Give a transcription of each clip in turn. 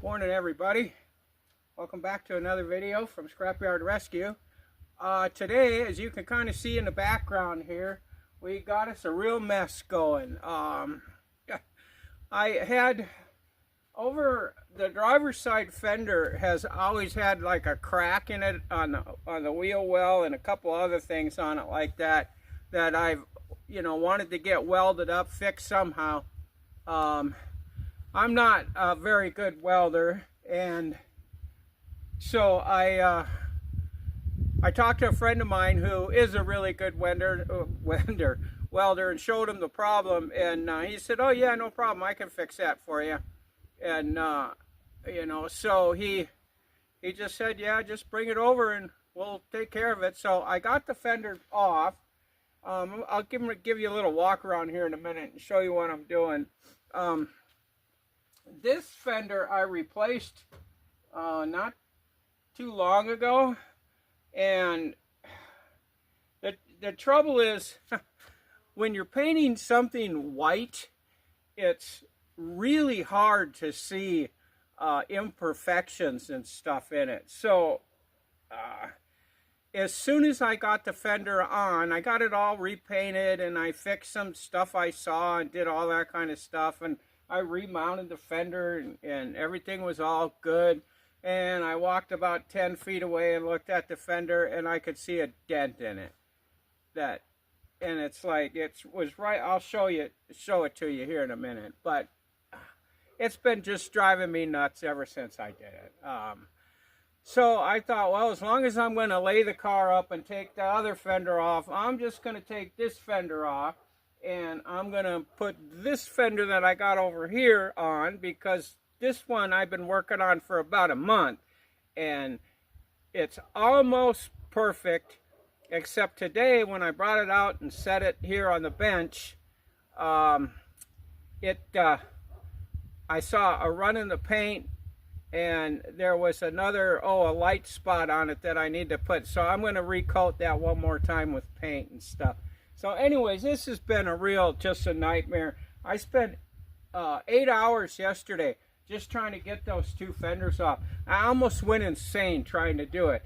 Morning everybody, welcome back to another video from Scrapyard Rescue. Today, as you can kind of see in the background here, we got us a real mess going. I had over the driver's side fender has always had like a crack in it on the wheel well and a couple other things on it like that I've wanted to get welded up, fixed somehow. I'm not a very good welder, and so I talked to a friend of mine who is a really good welder, and showed him the problem, and he said, "Oh yeah, no problem, I can fix that for you." And so he just said, "Yeah, just bring it over and we'll take care of it." So I got the fender off. I'll give you a little walk around here in a minute and show you what I'm doing. This fender I replaced not too long ago, and the trouble is when you're painting something white, it's really hard to see imperfections and stuff in it. So as soon as I got the fender on, I got it all repainted and I fixed some stuff I saw and did all that kind of stuff, and I remounted the fender and everything was all good. And I walked about 10 feet away and looked at the fender and I could see a dent in it. And it's like, it was right, I'll show it to you here in a minute. But it's been just driving me nuts ever since I did it. So I thought, well, as long as I'm going to lay the car up and take the other fender off, I'm just going to take this fender off. And I'm going to put this fender that I got over here on, because this one I've been working on for about a month. And it's almost perfect, except today when I brought it out and set it here on the bench, I saw a run in the paint, and there was another, a light spot on it that I need to put. So I'm going to recoat that one more time with paint and stuff. So anyways, this has been just a nightmare. I spent 8 hours yesterday just trying to get those two fenders off. I almost went insane trying to do it.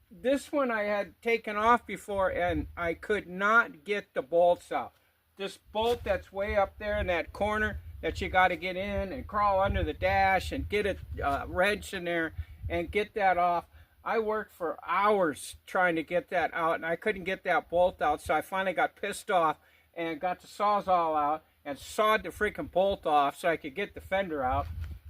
This one I had taken off before and I could not get the bolts out. This bolt that's way up there in that corner that you got to get in and crawl under the dash and get a wrench in there and get that off. I worked for hours trying to get that out, and I couldn't get that bolt out, so I finally got pissed off and got the Sawzall out and sawed the freaking bolt off so I could get the fender out.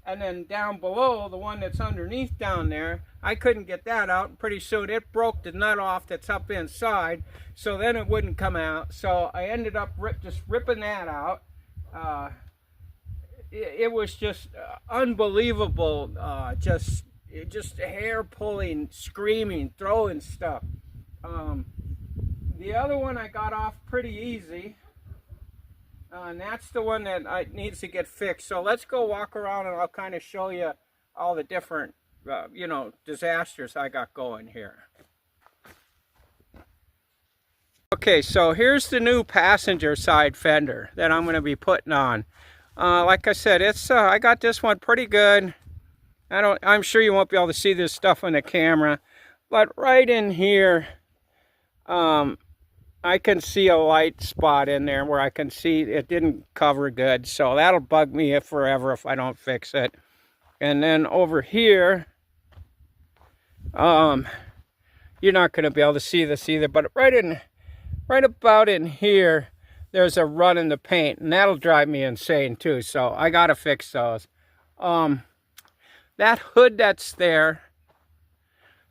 And then down below, the one that's underneath down there, I couldn't get that out, and pretty soon it broke the nut off that's up inside, so then it wouldn't come out. So I ended up just ripping that out. It was just unbelievable, just hair pulling, screaming, throwing stuff. The other one I got off pretty easy, and that's the one that needs to get fixed. So let's go walk around and I'll kind of show you all the different disasters I got going here. Okay, so here's the new passenger side fender that I'm going to be putting on. Like I said, I got this one pretty good. I'm sure you won't be able to see this stuff on the camera, but right in here, I can see a light spot in there where I can see it didn't cover good. So that'll bug me forever if I don't fix it. And then over here, you're not going to be able to see this either, but right about in here, there's a run in the paint, and that'll drive me insane too. So I got to fix those. That hood that's there,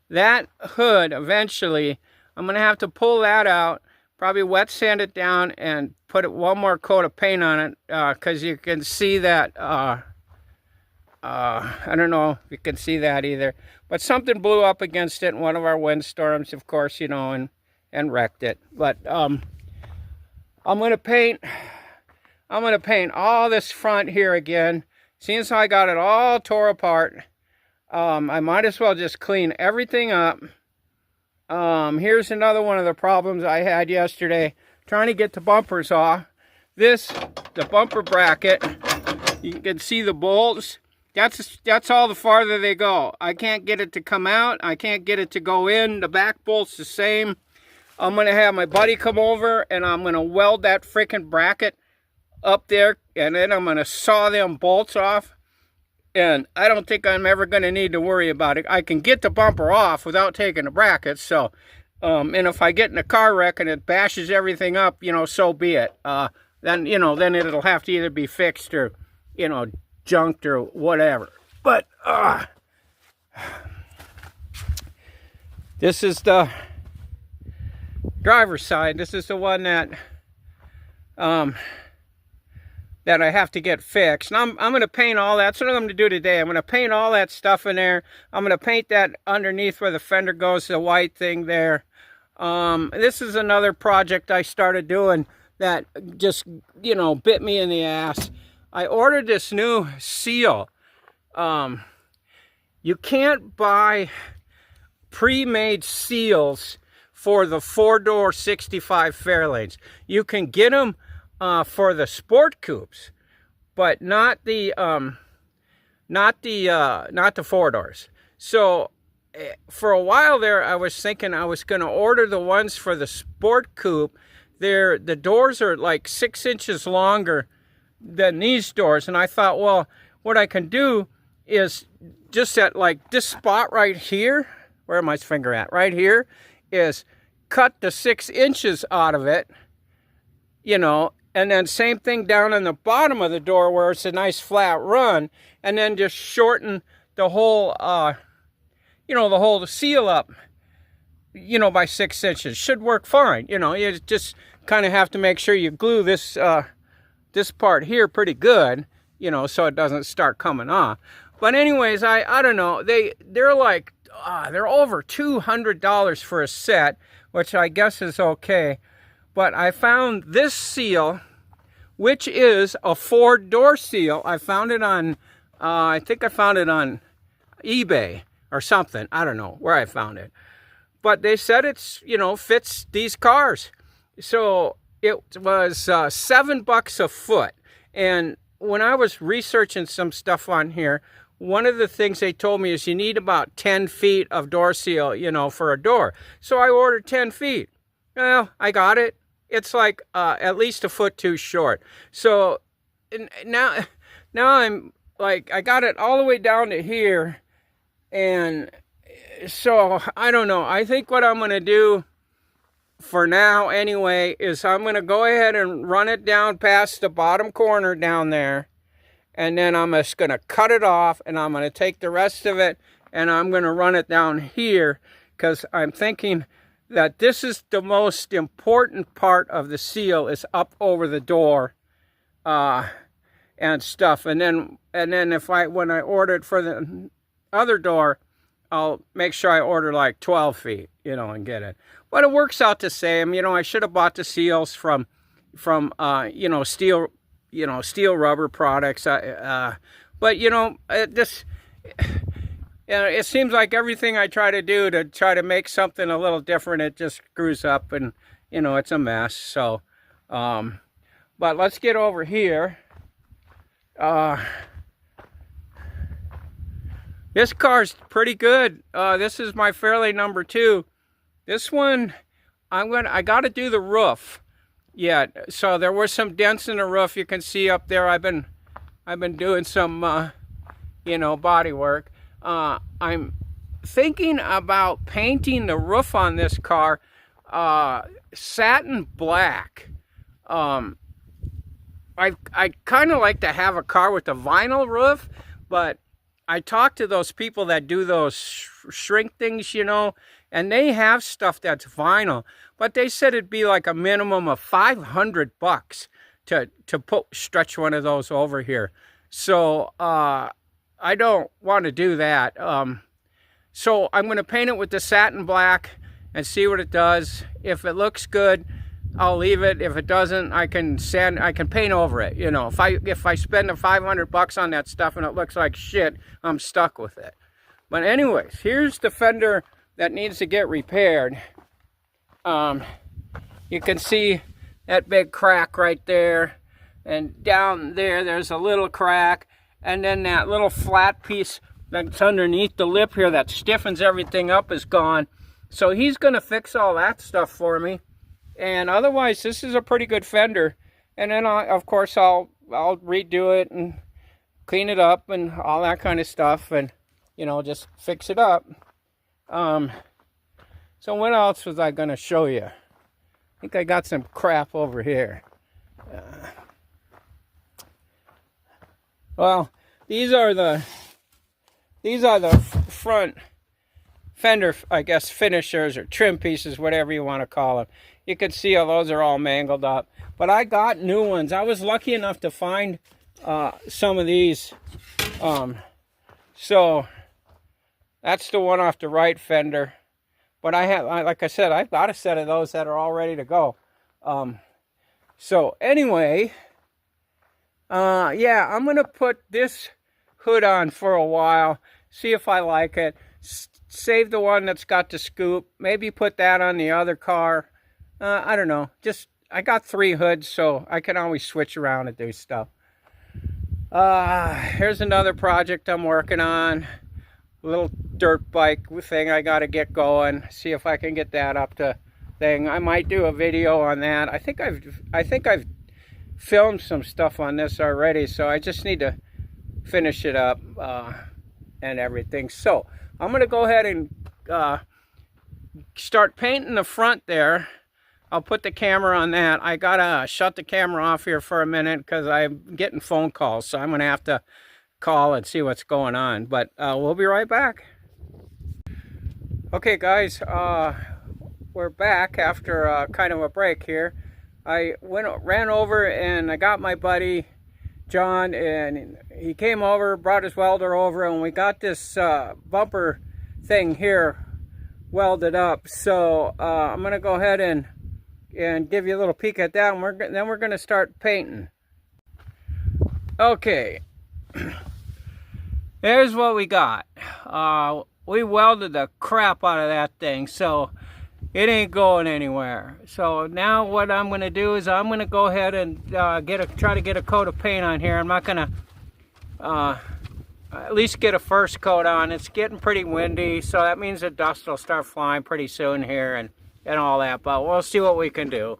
that hood, eventually, I'm going to have to pull that out, probably wet sand it down, and put one more coat of paint on it, because you can see that, I don't know if you can see that either, but something blew up against it in one of our windstorms, of course, and wrecked it. But I'm going to paint all this front here again. Since I got it all tore apart, I might as well just clean everything up. Here's another one of the problems I had yesterday, trying to get the bumpers off. The bumper bracket, you can see the bolts. that's all the farther they go. I can't get it to come out. I can't get it to go in. The back bolt's the same. I'm going to have my buddy come over, and I'm going to weld that freaking bracket up there, and then I'm going to saw them bolts off. And I don't think I'm ever going to need to worry about it. I can get the bumper off without taking the brackets. So, and if I get in a car wreck and it bashes everything up, you know, so be it. Then, you know, then it'll have to either be fixed or, you know, junked or whatever. But this is the driver's side. This is the one that that I have to get fixed. And I'm going to paint all that. That's what I'm going to do today. I'm going to paint all that stuff in there. I'm going to paint that underneath where the fender goes, the white thing there. This is another project I started doing that just, you know, bit me in the ass. I ordered this new seal. You can't buy pre-made seals for the 4-door 65 Fairlanes. You can get them for the sport coupes, but not the 4-doors. So for a while there, I was thinking I was going to order the ones for the sport coupe. The doors are like 6 inches longer than these doors, and I thought, well, what I can do is just at like this spot right here, where am my finger at? Right here, is cut the 6 inches out of it, you know, and then same thing down on the bottom of the door where it's a nice flat run, and then just shorten the whole, you know, the whole seal up, you know, by 6 inches. Should work fine. You know, you just kind of have to make sure you glue this, this part here pretty good, you know, so it doesn't start coming off. But anyways, I don't know, they're like, they're over $200 for a set, which I guess is okay. But I found this seal, which is a 4-door seal. I found it on, I think I found it on eBay or something. I don't know where I found it. But they said it's, you know, fits these cars. So it was $7 a foot. And when I was researching some stuff on here, one of the things they told me is you need about 10 feet of door seal, you know, for a door. So I ordered 10 feet. Well, I got it. It's like at least a foot too short. So now I'm like, I got it all the way down to here. And so I don't know. I think what I'm going to do for now anyway is I'm going to go ahead and run it down past the bottom corner down there. And then I'm just going to cut it off, and I'm going to take the rest of it and I'm going to run it down here, because I'm thinking that this is the most important part of the seal, is up over the door and stuff. And then when I order it for the other door, I'll make sure I order like 12 feet, you know, and get it. But it works out the same. You know, I should have bought the seals from you know, steel rubber products. But you know, it seems like everything I try to do to try to make something a little different, it just screws up, and you know, it's a mess. So, but let's get over here. This car's pretty good. This is my Fairlane number 2. This one, I got to do the roof. Yeah, so there were some dents in the roof. You can see up there. I've been doing some, you know, body work. I'm thinking about painting the roof on this car satin black. I kind of like to have a car with a vinyl roof, but I talked to those people that do those shrink things, you know, and they have stuff that's vinyl, but they said it'd be like a minimum of $500 to stretch one of those over here. So I don't want to do that. So I'm going to paint it with the satin black and see what it does. If it looks good, I'll leave it. If it doesn't, I can paint over it. You know, if I spend the $500 on that stuff and it looks like shit, I'm stuck with it. But anyways, here's the fender that needs to get repaired. You can see that big crack right there, and down there there's a little crack, and then that little flat piece that's underneath the lip here that stiffens everything up is gone. So he's going to fix all that stuff for me. And otherwise, this is a pretty good fender. And then, of course, I'll redo it and clean it up and all that kind of stuff. And, you know, just fix it up. So what else was I going to show you? I think I got some crap over here. Well, these are the front fender, I guess, finishers or trim pieces, whatever you want to call them. You can see how those are all mangled up. But I got new ones. I was lucky enough to find some of these. So that's the one off the right fender. But I have, like I said, I've got a set of those that are all ready to go. So anyway, yeah, I'm going to put this hood on for a while, see if I like it. Save the one that's got the scoop. Maybe put that on the other car. I don't know. Just, I got 3 hoods, so I can always switch around and do stuff. Here's another project I'm working on. A little dirt bike thing I got to get going. See if I can get that up to thing. I might do a video on that. I think I've filmed some stuff on this already, so I just need to finish it up and everything. So I'm going to go ahead and start painting the front there. I'll put the camera on that. I gotta shut the camera off here for a minute because I'm getting phone calls, so I'm going to have to call and see what's going on. But we'll be right back. Okay, guys, we're back after kind of a break here. I ran over and I got my buddy John, and he came over, brought his welder over, and we got this bumper thing here welded up. So I'm going to go ahead and give you a little peek at that, and then we're going to start painting. Okay, there's what we got. We welded the crap out of that thing, so it ain't going anywhere. So now what I'm going to do is I'm going to go ahead and try to get a coat of paint on here. I'm not going to at least get a first coat on. It's getting pretty windy, so that means the dust will start flying pretty soon here and all that, but we'll see what we can do.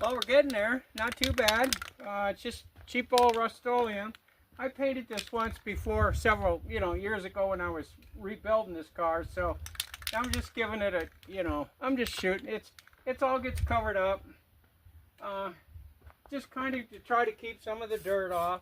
Well, we're getting there. Not too bad. It's just cheap old Rust-Oleum. I painted this once before, several, years ago when I was rebuilding this car. So I'm just giving it a, I'm just shooting. It's all gets covered up. Just kind of to try to keep some of the dirt off.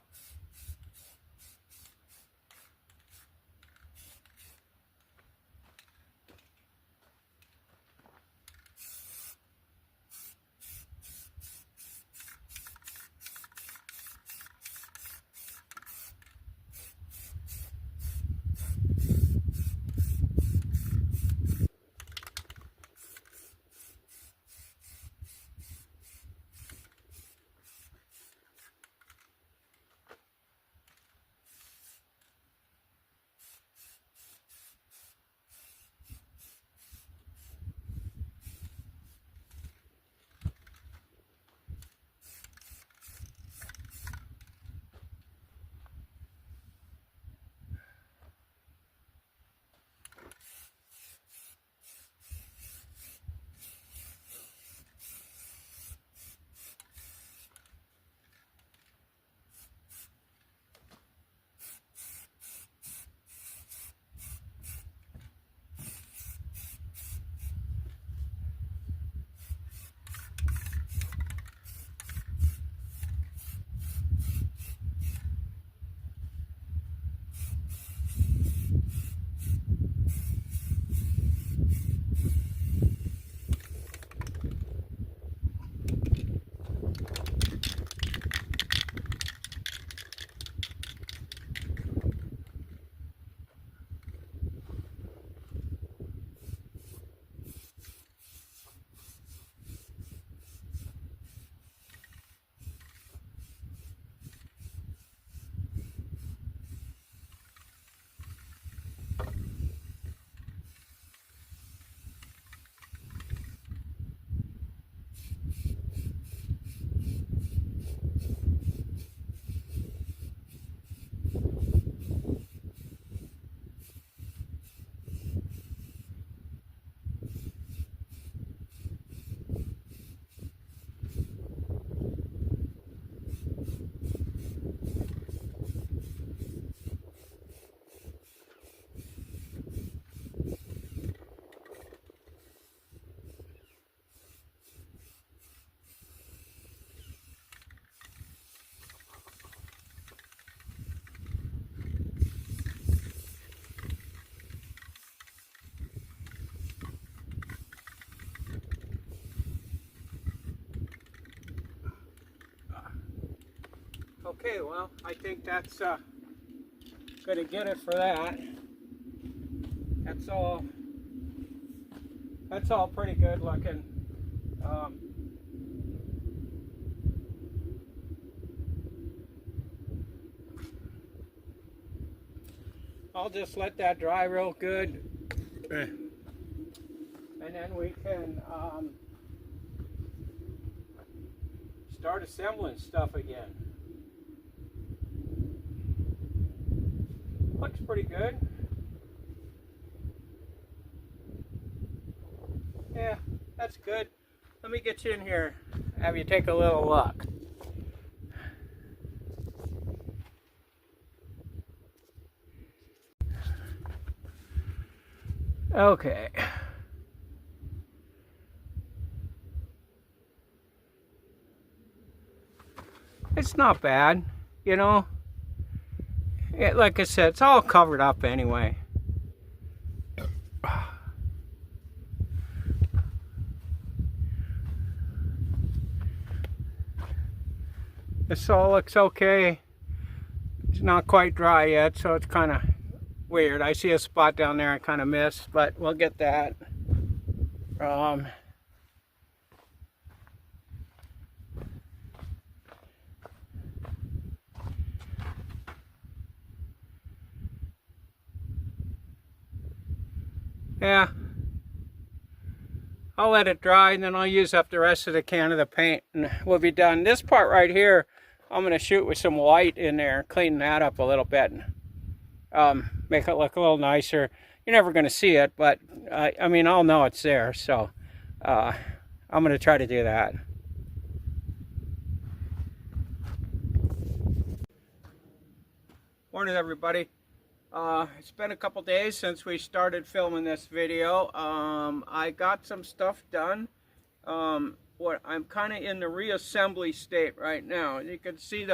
Okay, well, I think that's going to get it for that. That's all pretty good looking. I'll just let that dry real good, and then we can start assembling stuff again. Looks pretty good. Yeah, that's good. Let me get you in here, have you take a little look. Okay. It's not bad, like I said, it's all covered up anyway. This all looks okay. It's not quite dry yet, so it's kind of weird. I see a spot down there I kind of missed, but we'll get that. Yeah, I'll let it dry and then I'll use up the rest of the can of the paint and we'll be done. This part right here, I'm going to shoot with some white in there, clean that up a little bit, make it look a little nicer. You're never going to see it, but I mean, I'll know it's there, so I'm going to try to do that. Morning, everybody. It's been a couple days since we started filming this video. I got some stuff done. What I'm kind of in the reassembly state right now. You can see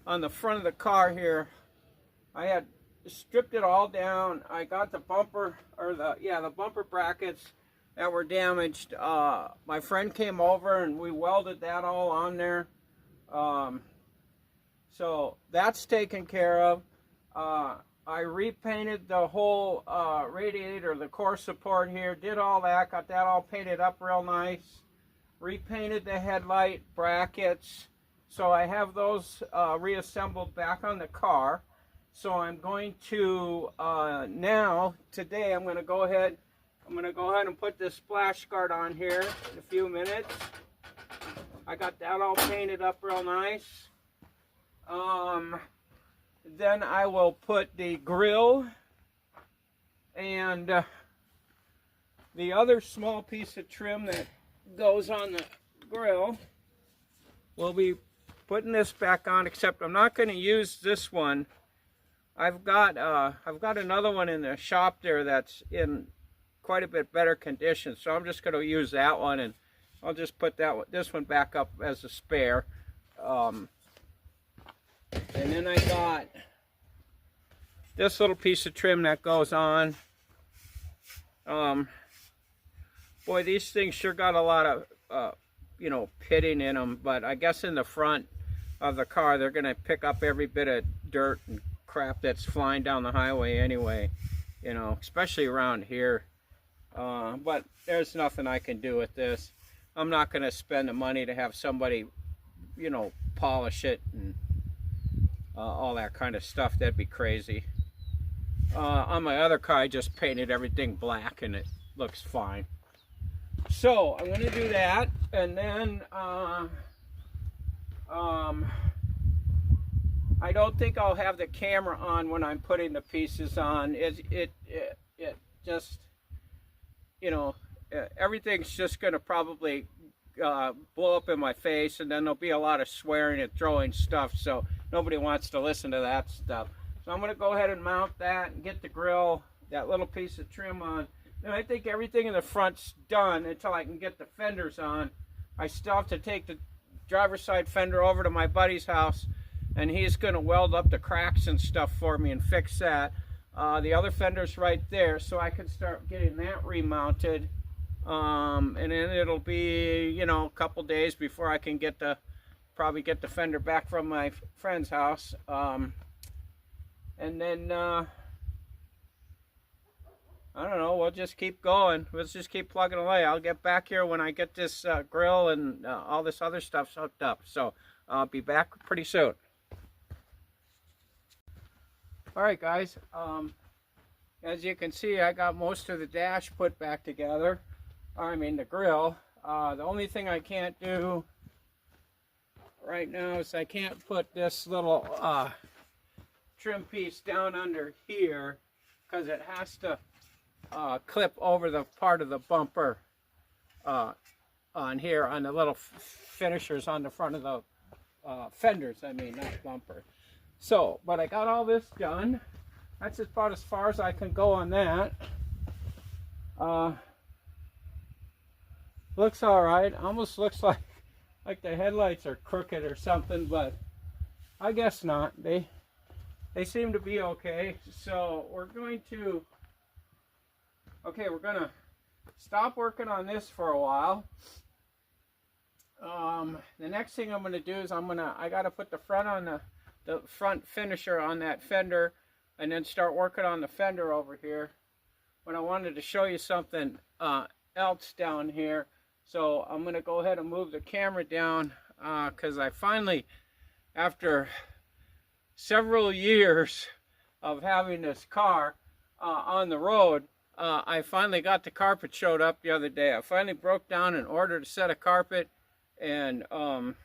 on the front of the car here, I had stripped it all down. I got the bumper, or the bumper brackets that were damaged. My friend came over and we welded that all on there. So that's taken care of. I repainted the whole radiator, the core support here, did all that, got that all painted up real nice. Repainted the headlight brackets. So I have those reassembled back on the car. So I'm going to today I'm going to go ahead and put this splash guard on here in a few minutes. I got that all painted up real nice. Then I will put the grill and the other small piece of trim that goes on the grill. We'll be putting this back on, except I'm not going to use this one. I've got another one in the shop there that's in quite a bit better condition, so I'm just going to use that one, and I'll just put this one back up as a spare. And then I got this little piece of trim that goes on. Boy, these things sure got a lot of, pitting in them. But I guess in the front of the car, they're going to pick up every bit of dirt and crap that's flying down the highway anyway. Especially around here. But there's nothing I can do with this. I'm not going to spend the money to have somebody, polish it and all that kind of stuff. That'd be crazy. On my other car, I just painted everything black and it looks fine. So I'm going to do that, and then I don't think I'll have the camera on when I'm putting the pieces on. It just, everything's just going to probably blow up in my face, and then there'll be a lot of swearing and throwing stuff, so nobody wants to listen to that stuff. So I'm going to go ahead and mount that and get the grill, that little piece of trim on. And I think everything in the front's done until I can get the fenders on. I still have to take the driver's side fender over to my buddy's house, and he's going to weld up the cracks and stuff for me and fix that. The other fender's right there, so I can start getting that remounted. And then it'll be, a couple days before I can probably get the fender back from my friend's house. And then, I don't know, we'll just keep going. Let's just keep plugging away. I'll get back here when I get this grill and all this other stuff hooked up. So I'll be back pretty soon. Alright guys, as you can see, I got most of the dash put back together. The grill. The only thing I can't do right now is I can't put this little trim piece down under here because it has to clip over the part of the bumper on here, on the little finishers on the front of the fenders, not bumper. So, but I got all this done. That's about as far as I can go on that. Looks alright. Almost looks like the headlights are crooked or something, but I guess not. They seem to be okay. So we're going to stop working on this for a while. The next thing I'm going to do is I got to put the front on the front finisher on that fender, and then start working on the fender over here. But I wanted to show you something else down here. So I'm going to go ahead and move the camera down because I finally, after several years of having this car on the road, I finally got the carpet showed up the other day. I finally broke down and ordered a set of carpet, and I'm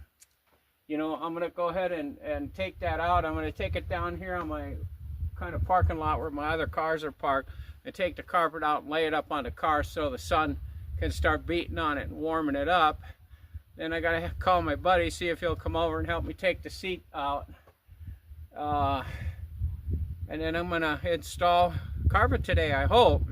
going to go ahead and take that out. I'm going to take it down here on my kind of parking lot where my other cars are parked, and take the carpet out and lay it up on the car so the sun can start beating on it and warming it up. Then I gotta call my buddy, see if he'll come over and help me take the seat out. and then I'm gonna install carpet today, I hope.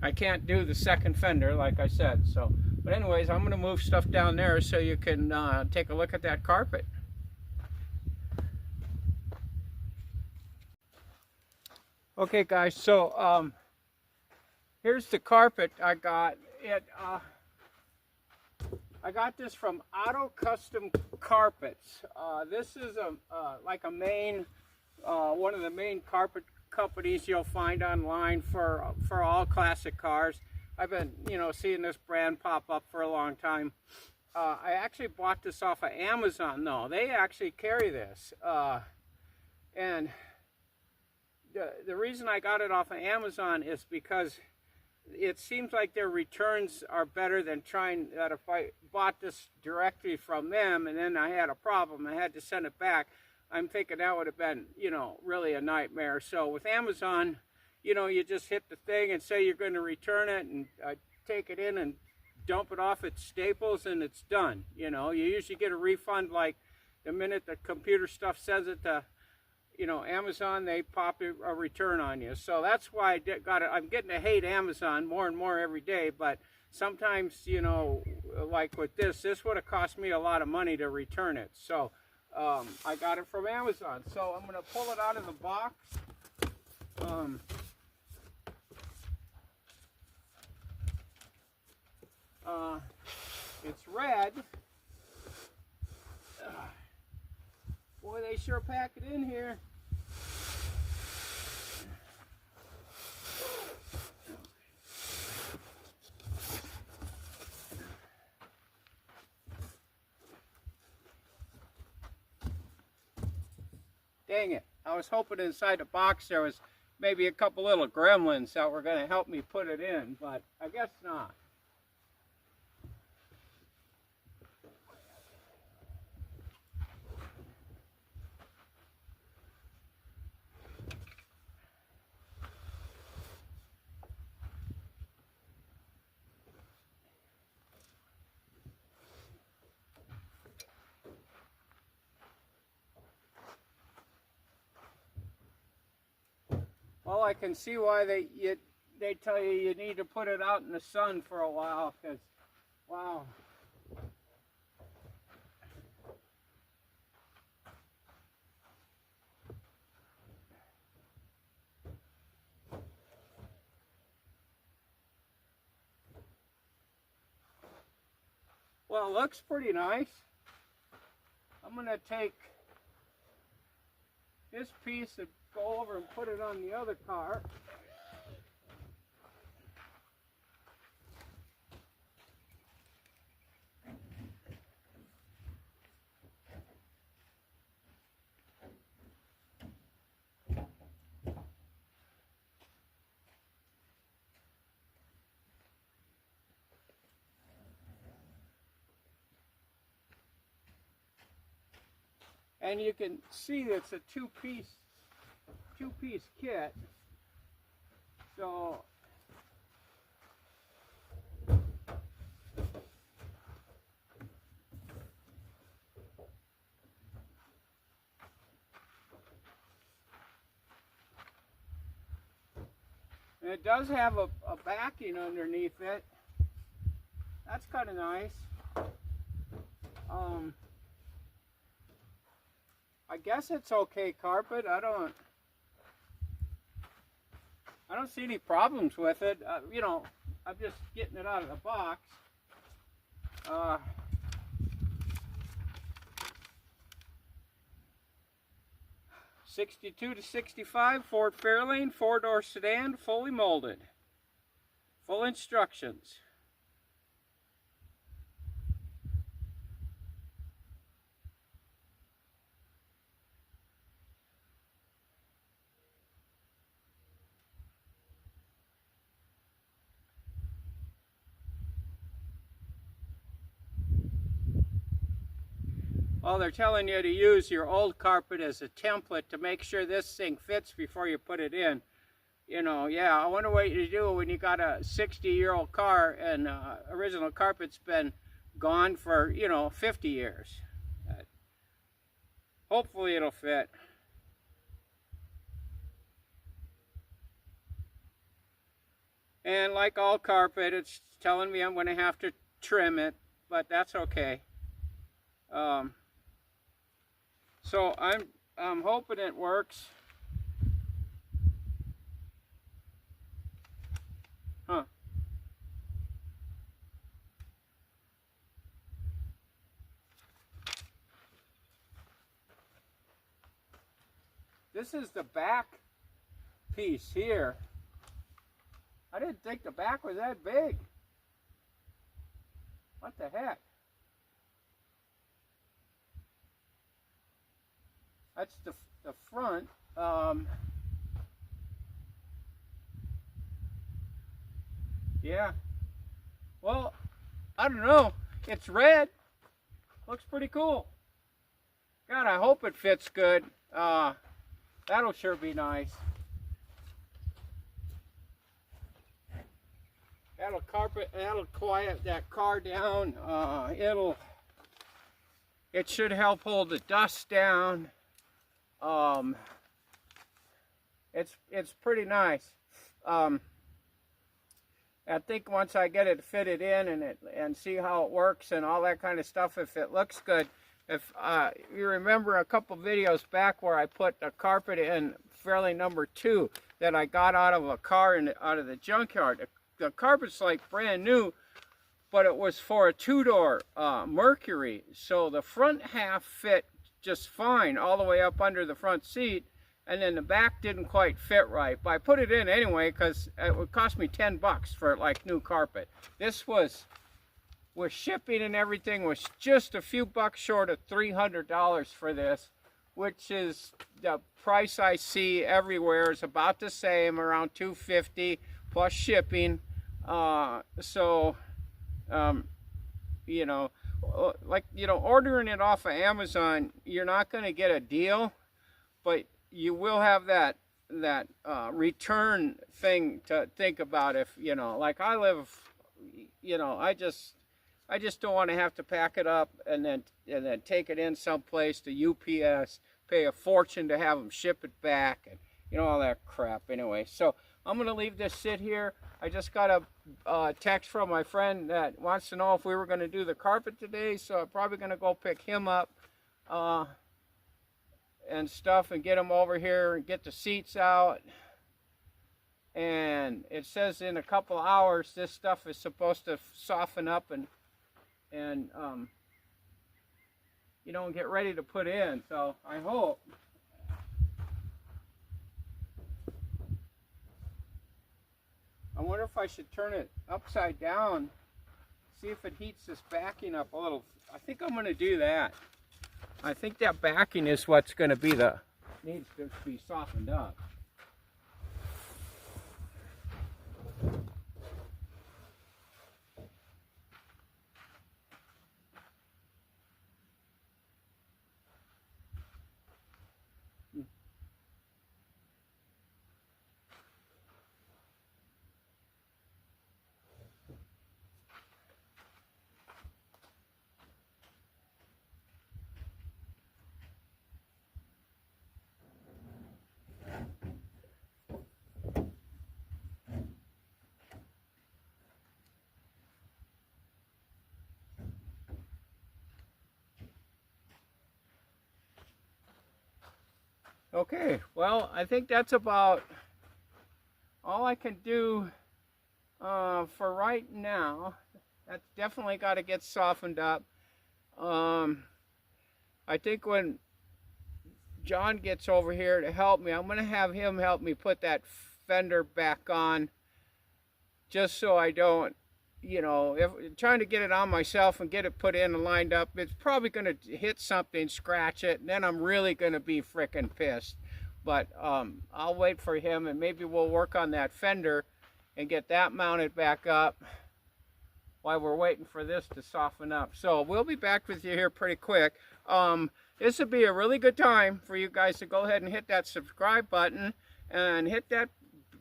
I can't do the second fender like I said, so but anyways, I'm gonna move stuff down there so you can take a look at that carpet. Okay guys, so here's the carpet I got. I got this from Auto Custom Carpets. This is like a main, one of the main carpet companies you'll find online for all classic cars. I've been, seeing this brand pop up for a long time. I actually bought this off of Amazon though. They actually carry this. And the reason I got it off of Amazon is because it seems like their returns are better than that if I bought this directly from them and then I had a problem, I had to send it back. I'm thinking that would have been, really a nightmare. So with Amazon, you just hit the thing and say you're going to return it and take it in and dump it off at Staples and it's done. You usually get a refund like the minute the computer stuff sends it to Amazon, they pop a return on you. So that's why I'm getting to hate Amazon more and more every day, but sometimes, like with this would have cost me a lot of money to return it. So I got it from Amazon. So I'm going to pull it out of the box. It's red. Boy, they sure pack it in here. Dang it. I was hoping inside the box there was maybe a couple little gremlins that were going to help me put it in, but I guess not. Well, I can see why they tell you need to put it out in the sun for a while, because, wow. Well, it looks pretty nice. I'm going to take this piece and go over and put it on the other car. And you can see it's a two-piece kit. So and it does have a backing underneath it. That's kind of nice. I guess it's okay carpet. I don't see any problems with it. I'm just getting it out of the box. 62 to 65 Ford Fairlane, 4-door sedan, fully molded. Full instructions. Well, they're telling you to use your old carpet as a template to make sure this thing fits before you put it in. Yeah, I wonder what you do when you got a 60-year-old car and original carpet's been gone for, 50 years. Hopefully it'll fit. And like all carpet, it's telling me I'm going to have to trim it, but that's okay. So I'm hoping it works. Huh. This is the back piece here. I didn't think the back was that big. What the heck? That's the front. Yeah. Well, I don't know. It's red. Looks pretty cool. God, I hope it fits good. That'll sure be nice. That'll quiet that car down. It should help hold the dust down. It's pretty nice. I think once I get it fitted in and see how it works and all that kind of stuff, if it looks good. If you remember a couple videos back where I put a carpet in fairly number 2 that I got out of a car out of the junkyard. The carpet's like brand new, but it was for a 2-door Mercury, so the front half fit just fine all the way up under the front seat, and then the back didn't quite fit right. But I put it in anyway because it would cost me $10 for like new carpet. This was, with shipping and everything, was just a few bucks short of $300 for this, which is the price I see everywhere is about the same, around $250 plus shipping. You know, ordering it off of Amazon, you're not going to get a deal, but you will have that return thing to think about. If like I live, I just don't want to have to pack it up and then take it in someplace to UPS, pay a fortune to have them ship it back, and all that crap. Anyway, so I'm gonna leave this sit here. I just got a text from my friend that wants to know if we were going to do the carpet today, so I'm probably going to go pick him up and stuff and get him over here and get the seats out. And it says in a couple hours this stuff is supposed to soften up and get ready to put in. So I hope. I wonder if I should turn it upside down, see if it heats this backing up a little. I think I'm going to do that. I think that backing is what's going to be needs to be softened up. Okay, well, I think that's about all I can do for right now. That's definitely got to get softened up. I think when John gets over here to help me, I'm going to have him help me put that fender back on, just so I don't, if trying to get it on myself and get it put in and lined up, it's probably going to hit something, scratch it, and then I'm really going to be frickin' pissed. But I'll wait for him, and maybe we'll work on that fender and get that mounted back up while we're waiting for this to soften up. So we'll be back with you here pretty quick. This would be a really good time for you guys to go ahead and hit that subscribe button and hit that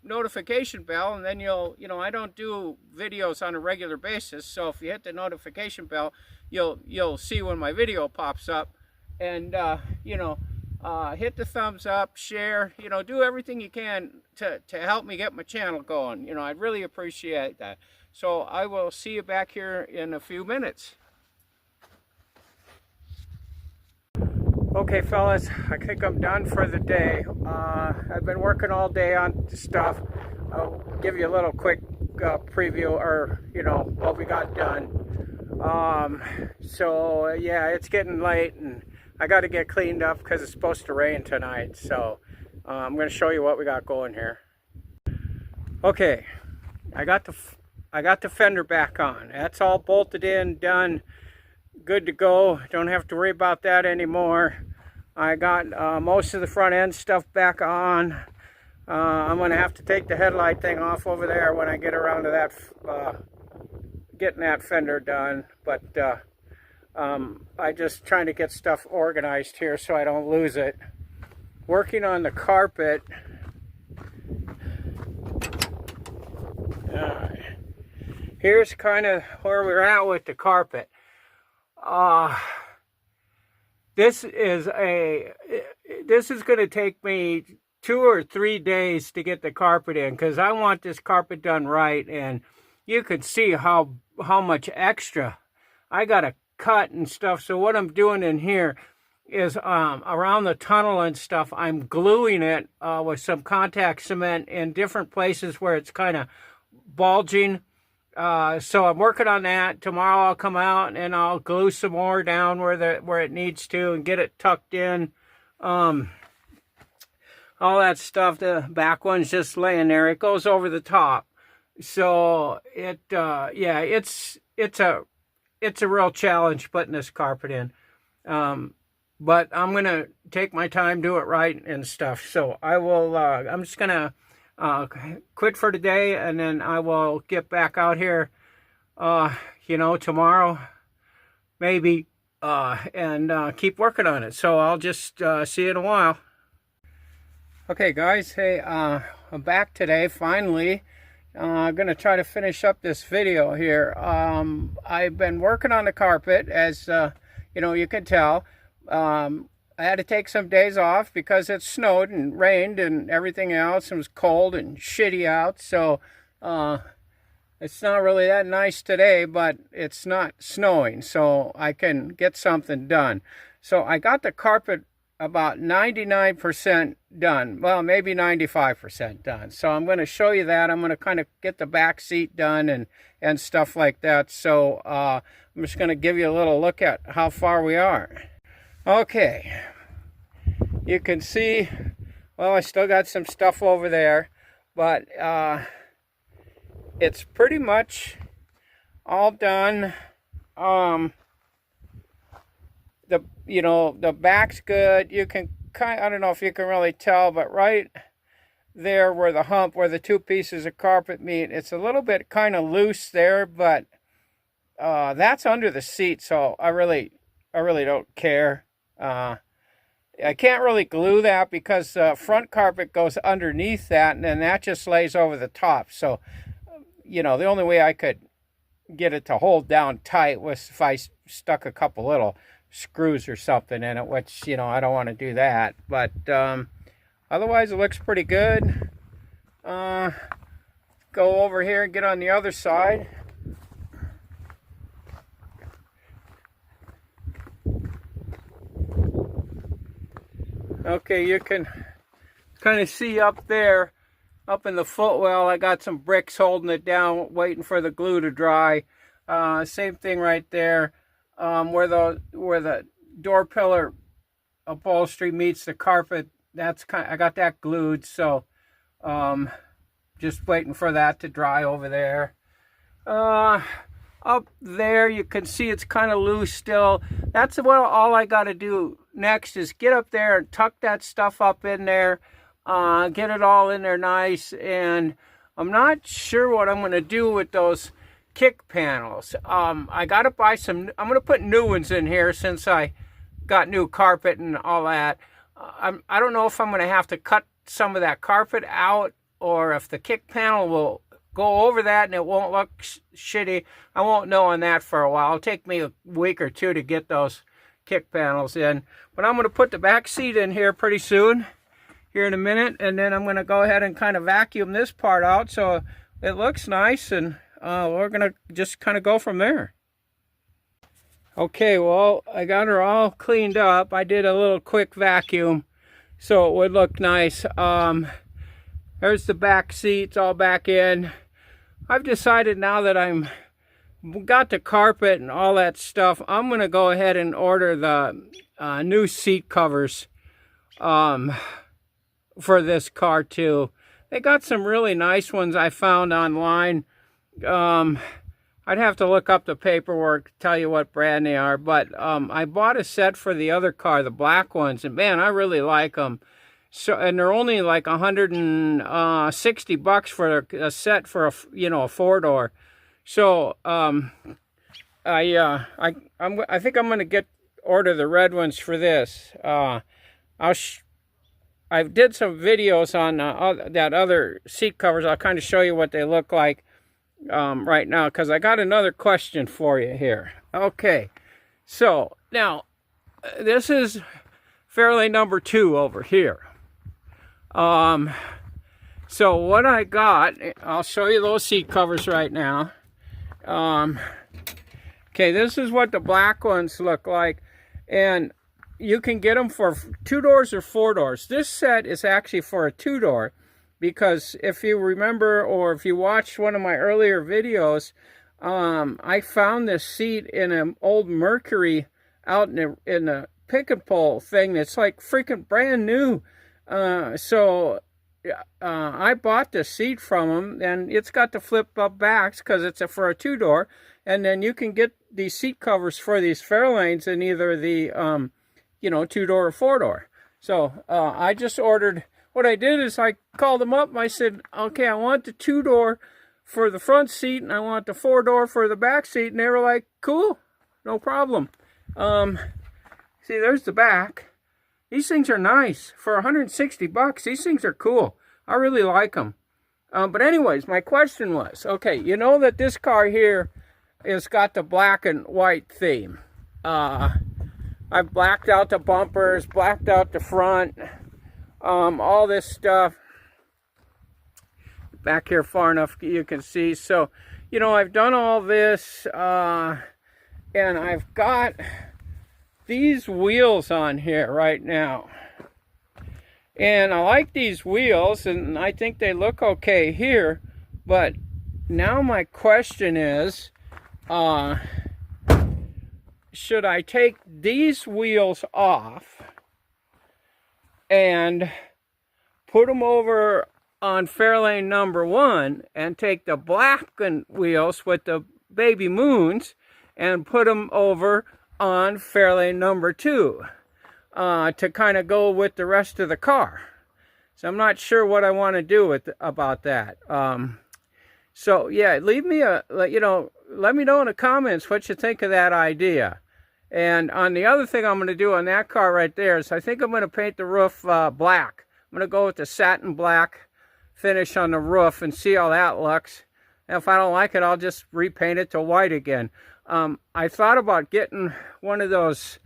notification bell, and then you'll, I don't do videos on a regular basis, so if you hit the notification bell, you'll see when my video pops up. And hit the thumbs up, share, do everything you can to help me get my channel going. You know, I'd really appreciate that. So I will see you back here in a few minutes. Okay, fellas, I think I'm done for the day. I've been working all day on stuff. I'll give you a little quick preview, or you know, what we got done. So yeah, it's getting late and I got to get cleaned up because it's supposed to rain tonight. So I'm going to show you what we got going here. Okay, I got the fender back on. That's all bolted in, done, good to go. Don't have to worry about that anymore. I got most of the front end stuff back on. I'm going to have to take the headlight thing off over there when I get around to that, getting that fender done. But I just trying to get stuff organized here so I don't lose it. Working on the carpet. Here's kind of where we're at with the carpet. This is going to take me 2 or 3 days to get the carpet in, because I want this carpet done right. And you could see how much extra I got to cut and stuff. So what I'm doing in here is around the tunnel and stuff, I'm gluing it with some contact cement in different places where it's kind of bulging. So I'm working on that. Tomorrow I'll come out and I'll glue some more down where it needs to and get it tucked in. All that stuff. The back one's just laying there. It goes over the top. So yeah, it's a real challenge putting this carpet in. But I'm gonna take my time, do it right and stuff. So I will. I'm just gonna quit for today, and then I will get back out here, you know, tomorrow, maybe, and keep working on it. So I'll just see you in a while. Okay, guys. Hey, I'm back today, finally. I'm going to try to finish up this video here. I've been working on the carpet, as, you know, you can tell. I had to take some days off because it snowed and rained and everything else. It was cold and shitty out. So it's not really that nice today, but it's not snowing. So I can get something done. So I got the carpet about 99% done. Well, maybe 95% done. So I'm going to show you that. I'm going to kind of get the back seat done and stuff like that. So I'm just going to give you a little look at how far we are. Okay, you can see, well, I still got some stuff over there, but it's pretty much all done. The back's good. You can I don't know if you can really tell, but right there where the hump, where the two pieces of carpet meet, it's a little bit kind of loose there, but that's under the seat, so I really don't care. I can't really glue that because the front carpet goes underneath that, and then that just lays over the top. So, you know, the only way I could get it to hold down tight was if I stuck a couple little screws or something in it, which, you know, I don't want to do that. But otherwise, it looks pretty good. Go over here and get on the other side. Okay, you can kind of see up there, up in the footwell, I got some bricks holding it down, waiting for the glue to dry. Same thing right there, where the door pillar upholstery meets the carpet. I got that glued, so just waiting for that to dry over there. Up there, you can see it's kind of loose still. That's all I got to do next is get up there and tuck that stuff up in there, get it all in there nice. And I'm not sure what I'm going to do with those kick panels. I got to buy some. I'm going to put new ones in here since I got new carpet and all that. I don't know if I'm going to have to cut some of that carpet out, or if the kick panel will go over that and it won't look shitty. I won't know on that for a while. It'll take me a week or two to get those kick panels in. But I'm going to put the back seat in here pretty soon. here in a minute, and then I'm going to go ahead and kind of vacuum this part out so it looks nice, and we're going to just kind of go from there. Okay, well, I got her all cleaned up. I did a little quick vacuum so it would look nice. There's the back seats all back in. I've decided now that I'm got the carpet and all that stuff, I'm going to go ahead and order the new seat covers for this car too. They got some really nice ones I found online. I'd have to look up the paperwork to tell you what brand they are, but I bought a set for the other car, the black ones, and man, I really like them. So, and they're only like $160 for a set for a 4-door. So I think I'm gonna order the red ones for this. I did some videos on that other seat covers. I'll kind of show you what they look like right now, because I got another question for you here. Okay, so now this is fairly number 2 over here. So what I got, I'll show you those seat covers right now. Okay, this is what the black ones look like, and you can get them for 2 doors or 4 doors. This set is actually for a 2-door, because if you remember, or if you watched one of my earlier videos, I found this seat in an old Mercury out in a pick and pull thing that's like freaking brand new. So I bought the seat from them, and it's got the flip up backs because it's for a 2-door, and then you can get these seat covers for these Fairlanes in either the 2-door or 4-door. So I just ordered. What I did is I called them up and I said, okay, I want the 2-door for the front seat and I want the 4-door for the back seat, and they were like, cool, no problem. See, there's the back. These things are nice. For $160, these things are cool. I really like them. But anyways, my question was, okay, you know that this car here has got the black and white theme. I've blacked out the bumpers, blacked out the front, all this stuff. Back here far enough you can see. So, I've done all this, and I've got these wheels on here right now, and I like these wheels, and I think they look okay here. But now my question is, should I take these wheels off and put them over on Fairlane number 1 and take the black wheels with the baby moons and put them over on Fairlane number 2 to kind of go with the rest of the car? So I'm not sure what I want to do about that. So yeah, leave me let me know in the comments what you think of that idea. And on the other thing I'm going to do on that car right there is I think I'm going to paint the roof black. I'm going to go with the satin black finish on the roof and see how that looks. And if I don't like it, I'll just repaint it to white again. I thought about getting one of those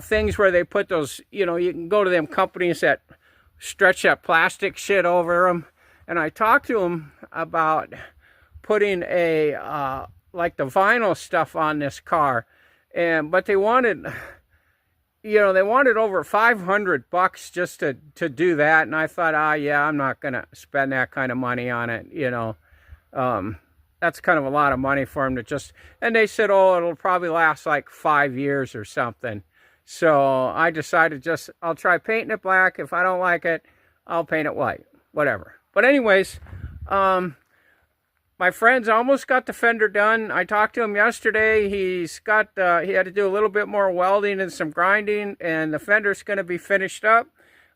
things where they put those, you can go to them companies that stretch that plastic shit over them. And I talked to them about putting a, like the vinyl stuff on this car. But they wanted, they wanted over $500 just to do that. And I thought, yeah, I'm not going to spend that kind of money on it, That's kind of a lot of money for them to just, and they said, oh, it'll probably last like 5 years or something. So I decided I'll try painting it black. If I don't like it, I'll paint it white, whatever. But anyways, my friend's almost got the fender done. I talked to him yesterday. He had to do a little bit more welding and some grinding, and the fender's going to be finished up.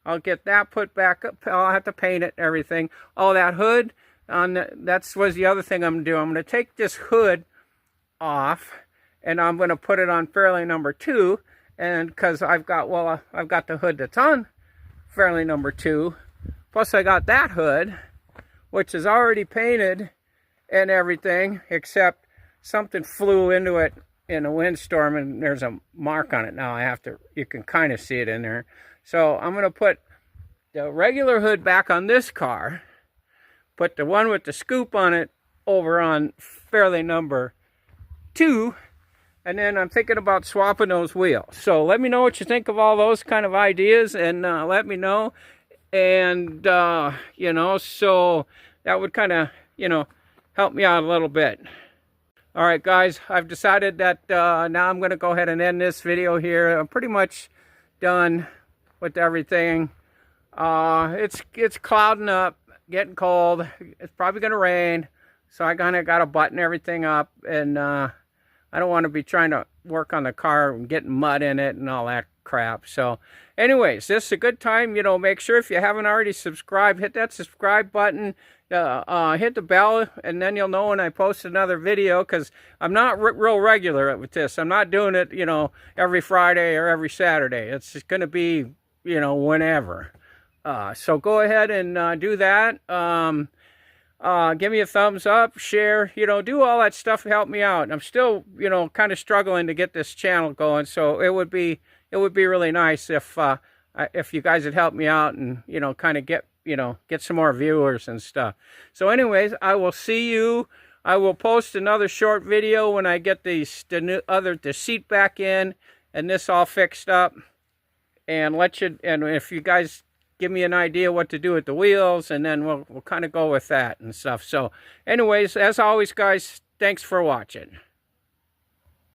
I'll get that put back up. I'll have to paint it and everything. All that hood, that was the other thing I'm going to do. I'm going to take this hood off, and I'm going to put it on Fairlane number 2, and because I've got the hood that's on Fairlane number 2, plus I got that hood, which is already painted and everything, except something flew into it in a windstorm, and there's a mark on it now. You can kind of see it in there. So I'm going to put the regular hood back on this car, put the one with the scoop on it over on fairly number 2, and then I'm thinking about swapping those wheels. So let me know what you think of all those kind of ideas, and let me know. And you know, so that would kind of, you know, help me out a little bit. All right, guys, I've decided that now I'm going to go ahead and end this video here. I'm pretty much done with everything. It's clouding up, getting cold. It's probably going to rain, so I kind of got to button everything up, and I don't want to be trying to work on the car and getting mud in it and all that crap. So anyways, this is a good time. You know, make sure if you haven't already subscribed, hit that subscribe button, hit the bell, and then you'll know when I post another video, because I'm not real regular with this. I'm not doing it, you know, every Friday or every Saturday. It's just going to be, you know, whenever. So go ahead and do that. Give me a thumbs up, share, you know, do all that stuff to help me out. I'm still, you know, kind of struggling to get this channel going, so it would be really nice if you guys would help me out and, you know, kind of get some more viewers and stuff. So anyways, I will see you. I will post another short video when I get the seat back in and this all fixed up, and if you guys give me an idea what to do with the wheels, and then we'll kind of go with that and stuff. So anyways, as always, guys, thanks for watching.